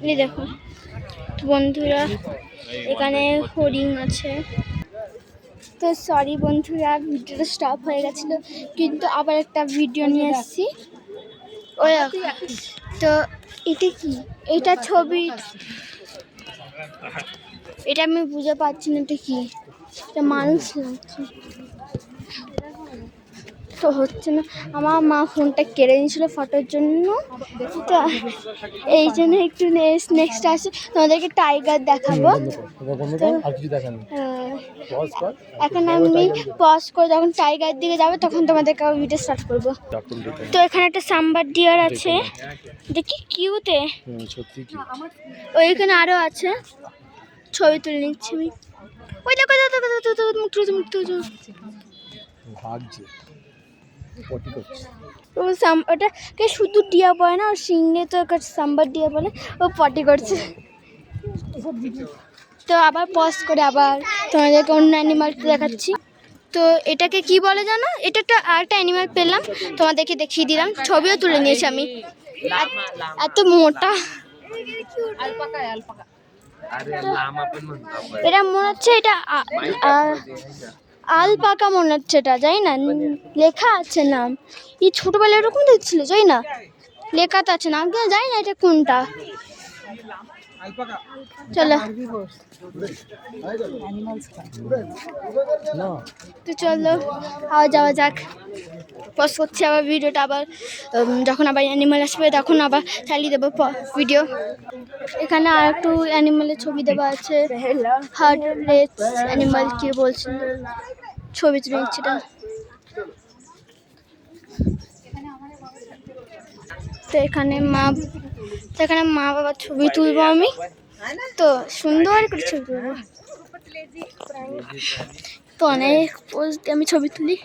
এই দেখো বন্ধুরা, এখানে হরিণ আছে। তো সরি বন্ধুরা, ভিডিওটা স্টপ হয়ে গেছিলো, কিন্তু আবার একটা ভিডিও নিয়ে এসেছি। ওই তো এটা কি, এটা ছবি, এটা আমি বুঝে পাচ্ছি না এটা কি, এটা মানুষ লাগছে তো হচ্ছে না। আমার মা ফোনটা কেড়ে নিয়েছিল ফটোর জন্য, তো এই জন্য একটু নেক্সট আসে তোমাদেরকে টাইগার দেখাবো। এখন আমি পজ করে যখন টাইগার দিকে যাবো তখন তোমাদেরকে ভিডিও স্টার্ট করবো। তো এখানে একটা সাম্বার ডিয়ার আছে, দেখি কিউতে, ওইখানে আরো আছে, ছবি তুলে নিচ্ছি আমি। ওই দেখো ওটাকে শুধু ডিয়া বলে না, ওর সিংহে তো সাম্বার ডিয়া বলে, ও পটি করছে। তো আবার পজ করে আবার তোমাদেরকে অন্য অ্যানিমালটা দেখাচ্ছি। তো এটাকে কি বলে জানো, এটা আরেকটা অ্যানিমাল পেলাম, তোমাদেরকে দেখিয়ে দিলাম, ছবিও তুলে নিয়েছি আমি। এত মোটা, এটা মনে হচ্ছে এটা আলপাকা মনে হচ্ছে, এটা যাই না, লেখা আছে নাম, এই ছোটবেলায় এরকম দেখছিল, যাই না লেখা তো আছে নাম, যাই না এটা কোনটা। চলো তো চলো আবার যাওয়া যাক। পজ করছি আবার ভিডিওটা, আবার যখন আবার অ্যানিমাল আসবে তখন আবার চালিয়ে দেবো ভিডিও। এখানে আর একটু অ্যানিমালের ছবি দেওয়া আছে, হার্ট রেট অ্যানিমাল কি বলছিল, ছবি তুলে নিচ্ছি এটা। তো এখানে মা বাবার ছবি তুলবো আমি, তো সুন্দর করে ছবি তুলবো। তো অনেক পোজ দিয়ে আমি ছবি তুলি।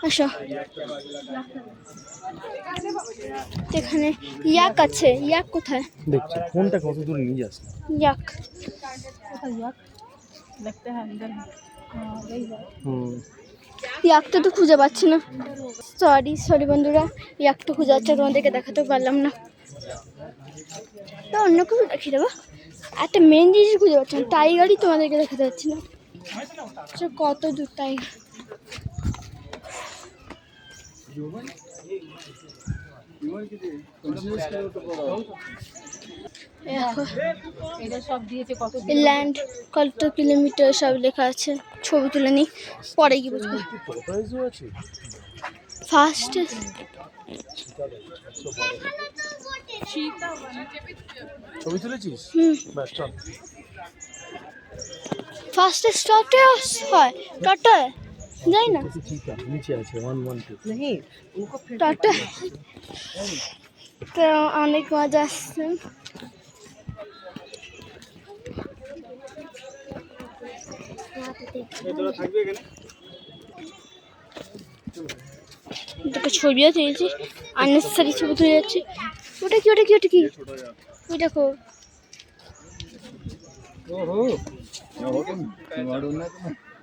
আসো, এখানে ইয়াক আছে, ইয়াক কোথায় দেখছো, ফোনটা কত দূর নিয়ে যাচ্ছে, ইয়াক ইয়াকটা তো খুঁজে পাচ্ছি না, সরি বন্ধুরা, ইয়াকটা খুঁজে যাচ্ছে, তোমাদেরকে দেখাতে পারলাম না, তো অন্য কিছু দেখিয়ে দেবো। একটা মেন জিনিস খুঁজে পাচ্ছি না, টাইগারই তোমাদেরকে দেখাতে পাচ্ছি না, কত দূর টাইগার। ল্যান্ড কত কিলোমিটার সব লেখা আছে, ছবি তুলে নি, পরে কি বুঝবো। ফার্স্ট ছবি তুলেছিস? ফার্স্ট স্টপে হয় টাটা, যাই না নিচে আছে 112 টাটা। তো অনেক মজা আসছে। দুটো ছবিও তুলেছি, আননেসেসারি ছবি তুলে যাচ্ছে। ওটা কি ওই দেখো,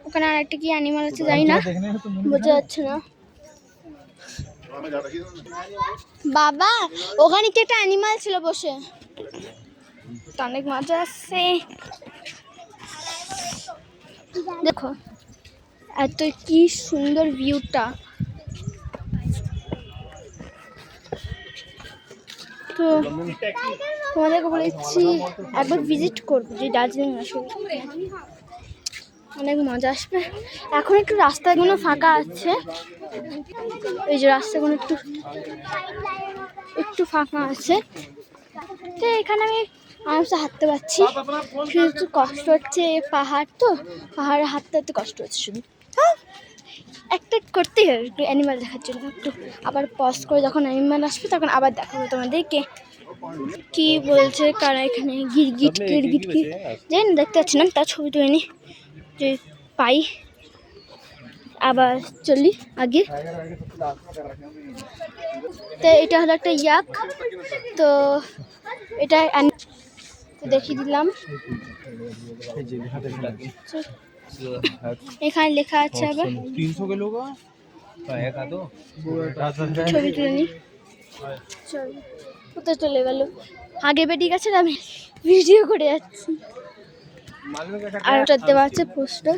ওখানে আর একটা কি অ্যানিমাল আছে যাই না, বোঝা যাচ্ছে না। বাবা ওখানে কি একটা অ্যানিমাল ছিল বসে, অনেক মজা আসছে। দেখো এত কি সুন্দর ভিউটা। তো তোমাদেরকে বলেছি একবার ভিজিট করবো, যে দার্জিলিং আসবে, অনেক মজা আসবে। এখন একটু রাস্তাগুলো ফাঁকা আছে, এই যে রাস্তাগুলো একটু ফাঁকা আছে, তো এখানে আমি আরামসে হাঁটতে পারছি। শুধু একটু কষ্ট হচ্ছে, পাহাড়ে হাঁটতে হাঁটতে কষ্ট হচ্ছে শুধু। একটা করতেই হবে একটু অ্যানিমাল দেখার জন্য, একটু আবার পজ করে যখন অ্যানিমাল আসবে তখন আবার দেখাবো তোমাদেরকে। কি বলছে কারা এখানে, গিরগিট কি জানি না, দেখতে পাচ্ছি না, তার ছবি তুলে নি যে পাই, আবার চলি আগে। তো এটা হলো একটা ইয়াক, তো এটা দেখিয়ে দিলাম। এখানে লেখা আছে আবার 300 के लोग का तो ছবি তুলে নি। চল কোথায় চলে গেল, আগে বেরিয়ে গেছে না, আমি ভিডিও করে যাচ্ছি। আর ওটা দেওয়া আছে পোস্টার,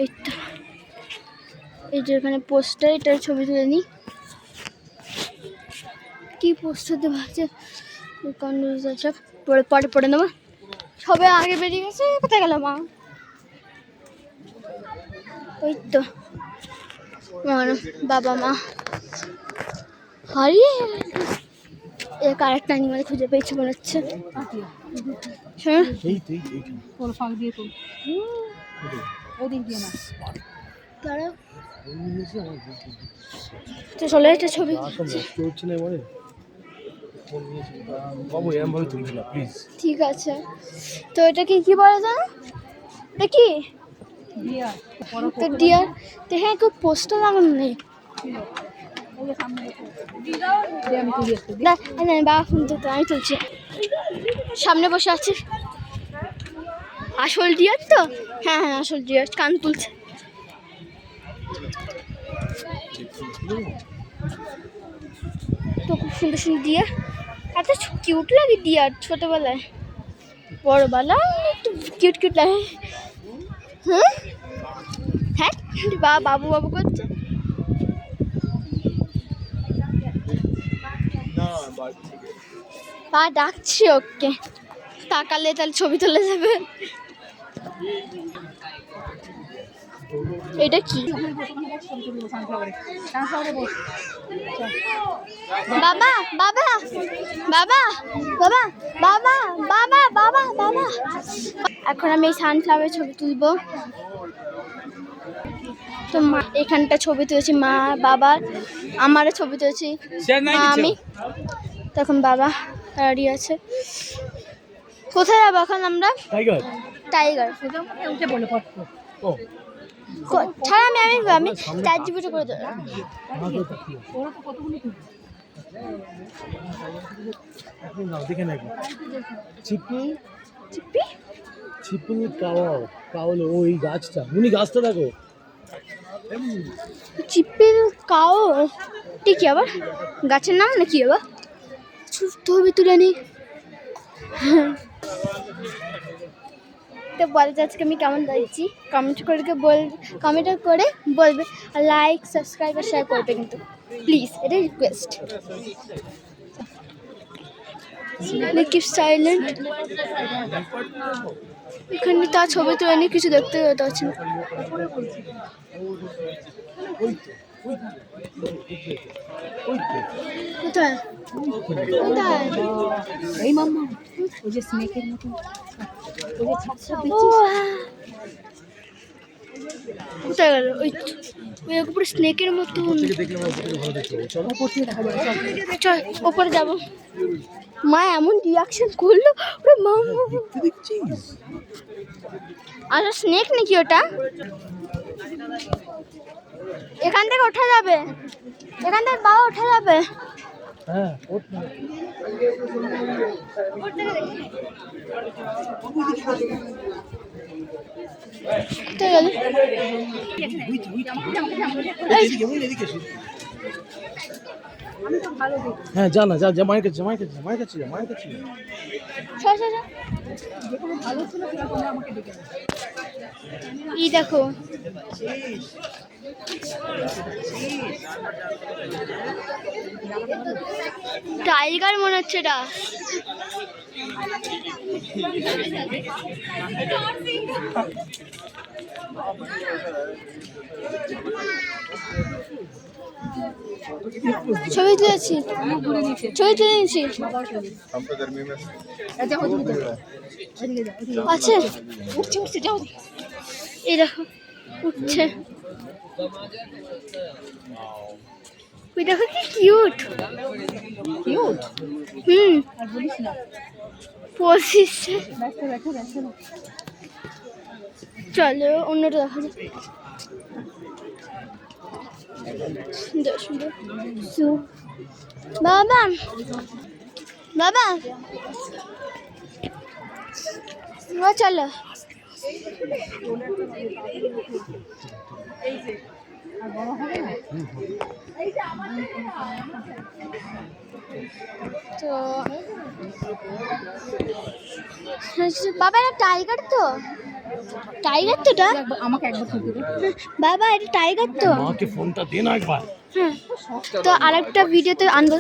এইটা এই যে এখানে পোস্টার, এটার ছবি তুলে নি। কি পোস্টার দেওয়া আছে সব পরে পরে পড়ে নেবো। সবে আগে বেরিয়ে গেছে, কোথায় গেল মা? ওই তো আমার বাবা মা হারিয়ে এক আরেকটা অ্যানিমাল খুঁজে পেয়েছে মনে হচ্ছে। হ্যাঁ দাঁড়াও, তো চলে একটা ছবি হচ্ছে না মানে বাবু এরম ভাবে তুলবি না প্লিজ। ঠিক আছে, তো এটা কি বলে জানো? এটা কি তো ডিয়ার, তো হ্যাঁ কেউ পোস্টার লাগানো নেই। বাবা ফোন তো আমি তুলছি, সামনে বসে আছি। আসল ডিয়ার তো? হ্যাঁ হ্যাঁ আসল ডিয়ার, কান তুলছে। তো খুব সুন্দর সুন্দর ডিয়ার, এত কিউট লাগে ডিয়ার ছোটবেলায়, বড়বেলায় একটু কিউট কিউট লাগে। হ্যাঁ হ্যাঁ বাবু বাবু করছে। পা ডাকছি ওকে, তাকালে তাহলে ছবি তুলে যাবে। এটা কি? বাবা বাবা বাবা বাবা বাবা বাবা বাবা বাবা, এখন আমি এই সানফ্লাওয়ারের ছবি তুলবো। তো মা এখানটা ছবি তুলেছি, মা বাবা, আমারও ছবি তুলেছি, মা আমি। তখন বাবা দাঁড়িয়ে আছে। কোথায় যাবো এখন আমরা? টাইগার টাইগার ছাড়া আমি আমি আমি চার জিবিটা করে দেবো। দেখে নাকি চিপি চিপি চিপি কাওয়ালো ওই গাছটা, উনি গাছটা দেখো। চিপির কাও ঠিক আবার গাছের নাম নাকি আবার ছবি তুলে নি। তো বলতে আজকে আমি কেমন লাগছি কমেন্ট করে বলবে, আর লাইক সাবস্ক্রাইব আর শেয়ার করবে কিন্তু প্লিজ, এটা রিকোয়েস্ট। কিপ সাইলেন্ট, এখানে তার ছবি তুলে নি, কিছু দেখতে পাচ্ছি না। কোথায় কোথায় এই মাম্মা ওই যে স্নেকের মতো, ওই যে ছাপটা ও কোথায় গেল? ওই ওই উপরে স্নেকের মতো, দেখলে আমার ভালো দেখতে চলো উপর থেকে দেখা যাবে। চল ওপরে যাবো। মা এমন রিয়াকশন করলো, ওরে মা দেখছিস আচ্ছা স্নেক নাকি ওটা? এখান থেকে ওঠা যাবে, এখান থেকে বাবা ওঠা যাবে। হ্যাঁ হ্যাঁ যা না যা যা মায়ের কাছে মায়ের কাছে মায়ের কাছে যা মায়ের কাছে এই দেখো টাইগার মনে হচ্ছে এটা। ছবি তুলেছি, ছবি তুলে নিয়েছি। আছে উঠছে উঠছে, যাও এই দেখো উঠছে। ওই দেখো কি কিউট কিউট। আর বলিস না, পড়ছিস। ব্যস্ত ব্যস্ত ব্যস্ত না। চলো অন্যটা দেখা যায়। সুন্দর সুন্দর বাবা বাবা চলো আর বড় হবে না। তো বাবা এটা টাইগার তো? টাইগার তো এটা? আমাকে একবার খেতে দে। বাবা এটা টাইগার তো? মাকে ফোনটা দে না একবার। হ্যাঁ, তো আরেকটা ভিডিওতে আনবো।